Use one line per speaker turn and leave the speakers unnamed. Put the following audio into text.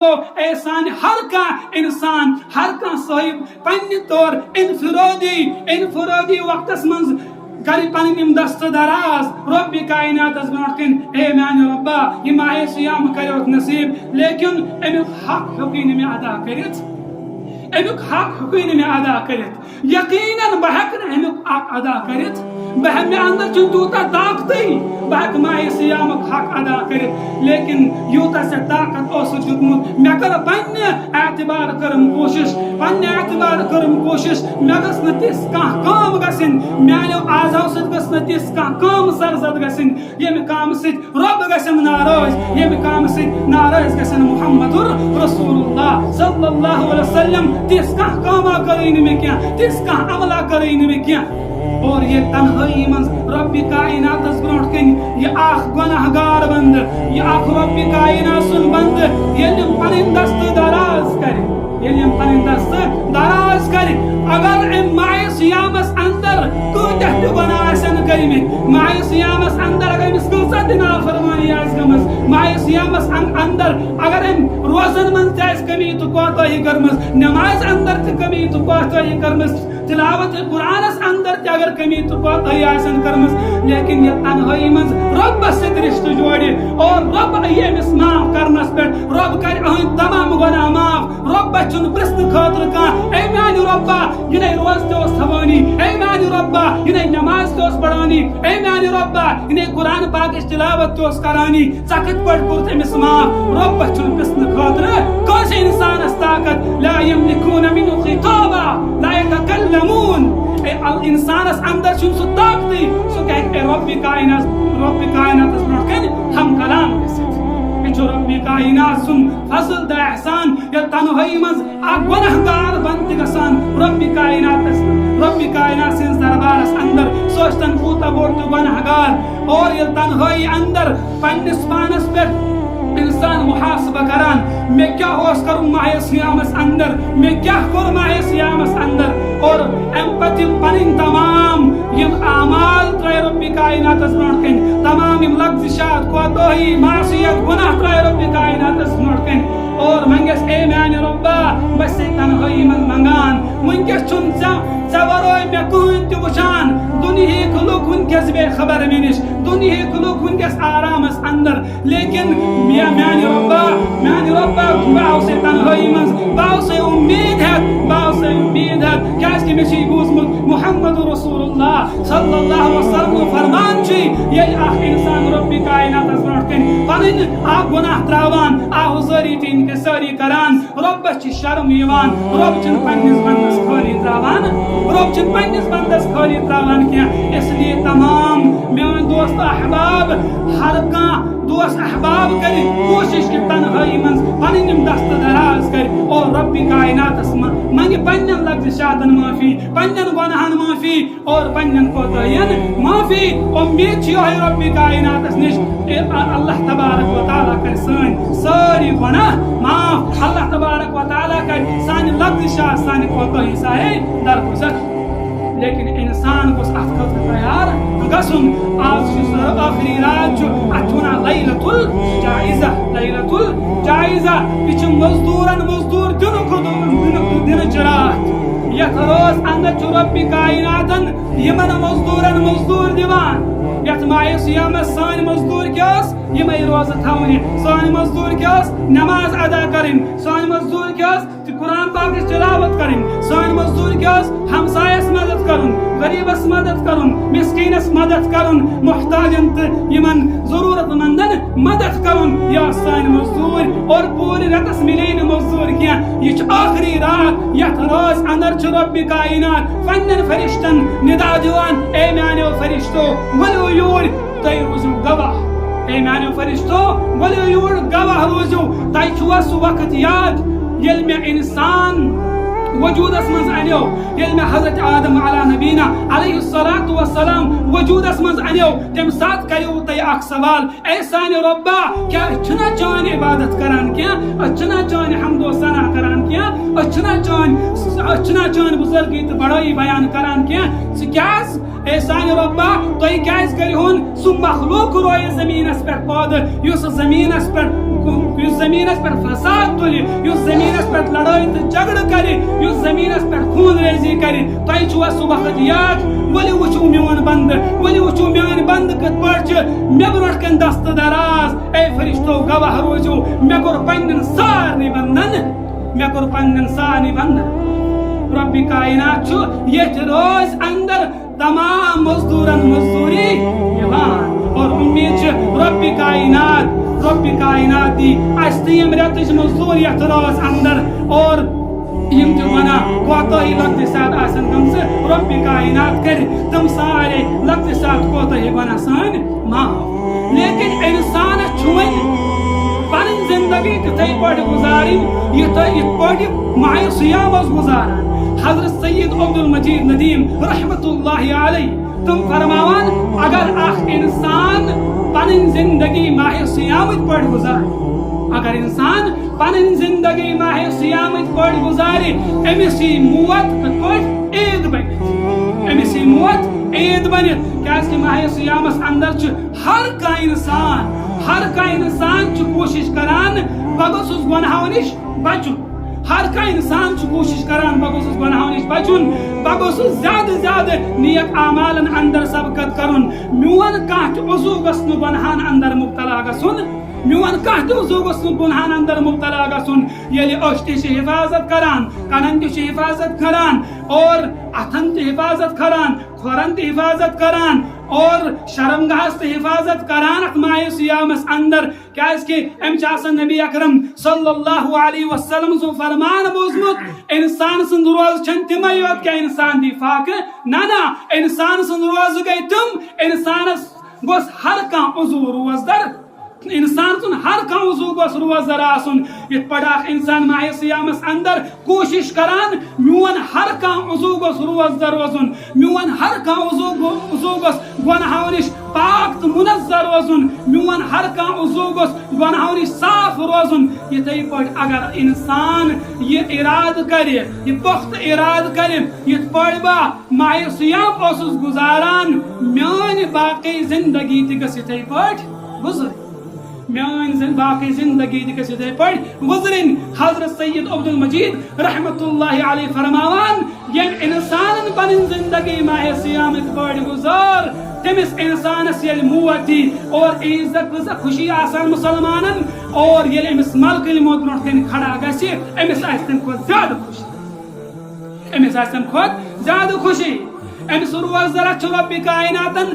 اے سان ہر کا انسان ہر کا صاحب پنہ طور انفرادی وقت من کر پن دست دراز رب کائنات برو کن اے میان ربا یہ ماہ سیام کرو نصیب لیکن امیک حق ہوں میں ادا کرت امیک حق ہوں میں ادا کرت یقیناً بہ امیک حق ادا کرت بہ مے اندر تیوتا طاقتی بہ ماہ سیام حق ادا کرت لیکن یوتا سے طاقت اس دیتمت مے کر پنہ اعتبار کرم کوشش مے گس نہ تس کانٛہہ کٲم گژھٕنۍ میانیو اعضاء سۭتۍ گٔژھ نہٕ تِژھ کانٛہہ کٲم سرزد گژھٕنۍ ییٚمہِ کامہِ سۭتۍ رۄب گژھٮ۪م ناراض ییٚمہِ کامہِ سۭتۍ ناراض گژھن محمد رسول اللہ صلی اللہ علیہ وسلم تِژھ کانٛہہ کٲما کٔرٕے نہٕ مےٚ کینٛہہ تِژھ کانٛہہ عملا کٔرٕے نہٕ مےٚ کینٛہہ اور یہ تنہائی منز رب کائنات برونٹ کن یہ اخ گناہ گار بند یہ اخ رب کائنات سن بند یلیم پنن دست دراز کر اگر ام ماہ سیامس اندر کتہ تہ گناہ آسن کرمت ماہ سیامس اندر اگر امس کۭژاہ تہ نافرمانی آس گمز ماہ سیامس اندر اگر ام روزن من تہ آس کمی تو کوتاہی کرمز نماز اندر تہ کمی تو کوتاہی کرمز تلاوت قرآنس اندر تہ اگر کمی تو کوتاہی آسن کرمز لیکن یہ تنہائی منز رب سۭتۍ رشتہ جوڑِ اور رب یی امس معاف کرنس پہ رب کر اہند تمام گناہ معاف رب چھن پرسن خاطر کان اے میانہ ربا یہ روز تہ تھوانی اے میانہ ربا یہ نماز تہ پڑھانی اے میانہ ربا یہ قرآن پاکش تلاوت تہ کرانی ژٕ کتھ پٲٹھۍ کوٚرُتھ أمِس معاف رب چھن پرسن خاطر کٲنٛسہِ انسانس طاقت لا یملکون منه خطابا لا یتکلمون انسانس اندر چھن سہ طاقتی سہ کہ رب کائنات برونٛٹھ کن ہم کلام گژھِتھ رب کائنات سن فضل دا احسان یا تنہائی مز اک گناہ گار بند گسان رب کائنات سن دربارس اندر سوچتن کوتا بوڑ تو گناہ گار اور یہ تنہائی اندر پنس پانس پہ انسان محاسبہ کران میں کیا ہوس کروں ماہ سیامس اندر میں کیا کر ماہ سیامس اندر اور امپتی پنن تمام یم اعمال ترائے رب کائنات برونٹ کن تمام یم لغزشات کوتاہی معصیت گناہ ترائے رب کائنات برونٹ کن اور منگس اے میانہ ربا بس تنہائی من منگان ونکس چھن ژے ورٲے مےٚ کٕہٕنۍ تہِ وٕچھان دُنیہٕکۍ لُکھ ونکس بے خبر مےٚ نِش دُنیہٕکۍ لُکھ ونکس آرامس اندر لیکن میانہ ربا بہٕ آوسے تنہائی منز بہٕ آوسے امید ہیتھ کیازکہ مےٚ چھُ بوٗزمُت محمد رسول اللہ صلی اللہ علیہ وسلم فرمان چھُ ییٚلہِ اکھ انسان رب کائناتس برونٛٹھ کن پنٕنۍ اکھ گناہ تراوان آہُزٲری تہٕ انکسٲری کران رۄبس چھِ شرم یِوان رب چھُنہٕ پننس بندس خٲلی تراوان کینٛہہ اس لیے تمام میٲنۍ دوست احباب ہر کانٛہہ دوست احباب کر کوشش کہ تنہائی منز پنن دست دراز کر اور رب کائناتس منگ پنن لغزشاتن معافی پنن گناہن معافی اور پنن کوتاہین معافی امید چھ یہ رب کائناتس نش اللہ تبارک و تعالی کر ساری گناہ معاف اللہ تبارک و تعالی کر سان لغزشات سان کوتاہی سارے درگزر لیکن انسان گوس ات خاطر تیار گژھُن آز چھُ آخری رات چھُ اتھ وَنان لیلۃ الجائزہ یہ چھُ مزدور دِنٕچ رات یتھ روز اندر چھُ رب کائناتن یمن مزدور دِوان یتھ ماہ سیامس سٲنۍ مزدور کیٛاہ ٲس یمے روزٕ تھاونہِ سٲنۍ مزدور کیٛاہ ٲس نماز ادا کرٕنۍ سٲنۍ مزدور کیٛاہ ٲس قرآن پاکٕچ تلاوت کرٕنۍ سٲنۍ مزدور کیٛاہ ٲس ہمسایس مدد کرُن غریبس مدد کرُن مسکینس مدد کرُن محتاجن تہٕ یمن ضرورت مندن مدد کرُن یہ ٲس سٲنۍ مزدور اور پوٗرٕ رٮ۪تس مِلے نہٕ مزدور کینٛہہ یہ چھُ آخری رات یتھ رٲژ اندر چھُ رب کائنات پننٮ۪ن فرشتن ندا دِوان اے میانیو فرشتو ؤلِو یوٗرۍ تُہۍ روٗزِو گواہ اے میانیو فرشتو ؤلِو یوٗرۍ گواہ روٗزِو تۄہہِ چھُوا سُہ وقت یاد ییٚلہِ مےٚ انسان وجودس من انیو ییٚلہِ مےٚ حضرت آدم علی نبینا علیہ الصلاۃ والسلام وجودس من انیو تمہِ ساتہٕ کریو تۄہہِ اکھ سوال اے سانہِ رۄبا کیٛاہ أسۍ چھِنا چٲنۍ عبادت کران کینٛہہ أسۍ چھِنا چٲنۍ حمد و ثنا کران کینٛہہ أسۍ چھِنا چٲنۍ بُزرگی تہٕ بڑٲیی بیان کران کینٛہہ ژٕ کیٛازِ اے سانہِ رۄبا تُہۍ کیٛازِ کٔرِہُن سُہ مخلوق روزِ زٔمیٖنس پٮ۪ٹھ پٲدٕ یُس زٔمیٖنس پٮ۪ٹھ یس زمینس پہ فساد تلی، یس زمینس پہ لڑائی تو جھگڑ کری، یس زمینس پہ خون ریزی کری، تۄہہِ چھُوا سُہ وقت یاد؟ ؤلِو وٕچھو میون بند، ؤلِو وٕچھو میٲنۍ بند کِتھ پٲٹھۍ چھِ مےٚ برونٛٹھ کَنۍ دست دراز. اے فرشتو گواہ روزِو، مےٚ کوٚر پننٮ۪ن سارنٕے بندن، مےٚ کوٚر پننٮ۪ن سارنٕے بندن. رب کائنات چھُ ییٚتھۍ روز اندر تمام مزدورن مزدوری یوان، اور امید چھِ رب کائنات دی اس تہِ یِم رٮ۪تٕچ مزدور یتھ روز اندر، اور یم تہِ ونان کوتاہی لۄکٹہِ ساتہٕ آسن گٔمژٕ رب کائنات کر تم سارے لۄکٹہِ ساتہٕ کوتاہی گۄناہ سٲنۍ معاف. لیکن انسانس چھُ وۄنۍ پنٕنۍ زندگی تِتھٕے پٲٹھۍ گُزارٕنۍ یِتھ پٲٹھۍ ماہِ صیام اوس گُزاران. حضرت سید عبدالمجید ندیم رحمت اللہ علیہ تم فرماوان اگر اخ انسان پنٕنۍ زندگی ماہِ صیامٕچ پٲٹھۍ گُزارِ، اگر انسان پنٕنۍ زندگی ماہِ صیامٕچ پٲٹھۍ گُزارِ، أمِس یی موت کِتھ پٲٹھۍ؟ عید بٔنِتھ. أمِس یی موت عید بٔنِتھ. کیازکہِ ماہِ صیامس اندر چھُ ہر کانٛہہ انسان چھُ کوٗشش کران بہٕ گوٚژھُس گۄنہو نِش بچُن. ہر کانٛہہ انسان چھُ کوٗشش کران بہٕ گوٚژھُس گۄنہو نِش بچُن، بہٕ گوٚژھُس زیادٕ نیک اعمالن اندر سبقت کرُن. میون کانٛہہ تہِ عضو گوٚژھ نہٕ گۄنہن اندر مبتلا گژھُن، میون کانٛہہ تہِ عضو گوٚژھ نہٕ گۄنہن اندر مبتلا گژھُن. ییٚلہِ أچھ تہِ چھِ حفاظت کران، کنن تہِ چھِ حفاظت کران، اور اتھن تہِ حفاظت کران، کھۄرن تہِ حفاظت کران، اور شرمگاہس تہِ حفاظت کران اتھ ماہِ صیامس اندر. کیازکہِ أمۍ چھُ آسان نبی اکرم صلی اللہ علیہ وسلم سُنٛد فرمان بوٗزمُت، انسان سٕنٛز روزٕ چھنہٕ تِمے یوت کینٛہہ انسان دی فاقہٕ، نہ انسان سٕنٛز روزٕ گٔے تِم انسانس گوٚژھ ہر کانٛہہ عضو روزدر، انسان سُنٛد ہر کانٛہہ عضو گوٚژھ روزدر آسُن. یِتھ پٲٹھۍ اکھ انسان ماہِ صیامس اندر کوٗشش کران میون ہر کانٛہہ عضو گوٚژھ روزدر روزُن، میون ہر کانٛہہ عضو گوٚژھ گۄنہو نِش پاک تہٕ منزہ روزُن، میون ہر کانٛہہ عضو گوٚژھ گۄنہو نِش صاف روزُن. یِتھٕے پٲٹھۍ اگر انسان یہِ ارادٕ کرِ، یہِ پختہٕ ارادٕ کرِ یِتھ پٲٹھۍ بہٕ ماہِ صیام اوسُس گُزاران، میٲنۍ باقٕے زندگی تہِ گٔژھ یِتھٕے پٲٹھۍ گُزرٕنۍ، میٲنۍ باقٕے زندگی تہِ گٔژھ یِتھٕے پٲٹھۍ گُزرٕنۍ. حضرت سید عبدالمجید رحمت اللہ علیہ فرماوان ییٚمۍ انسانن پنٕنۍ زندگی ماہِ صیامٕکۍ پٲٹھۍ گُزار، تٔمِس انسانس ییٚلہِ موت یی اور عزت کۭژاہ خوشی آسان مُسلمانن، اور ییٚلہِ أمِس ملکہٕ موت برونٛٹھ کَنہِ کھڑا گژھِ، أمِس آسہِ تمہِ کھۄتہٕ زیادٕ خوشی، أمِس آسہِ تمہِ کھۄتہٕ زیادٕ خوشی. أمِس روزدر چھُ رۄبِ کائناتن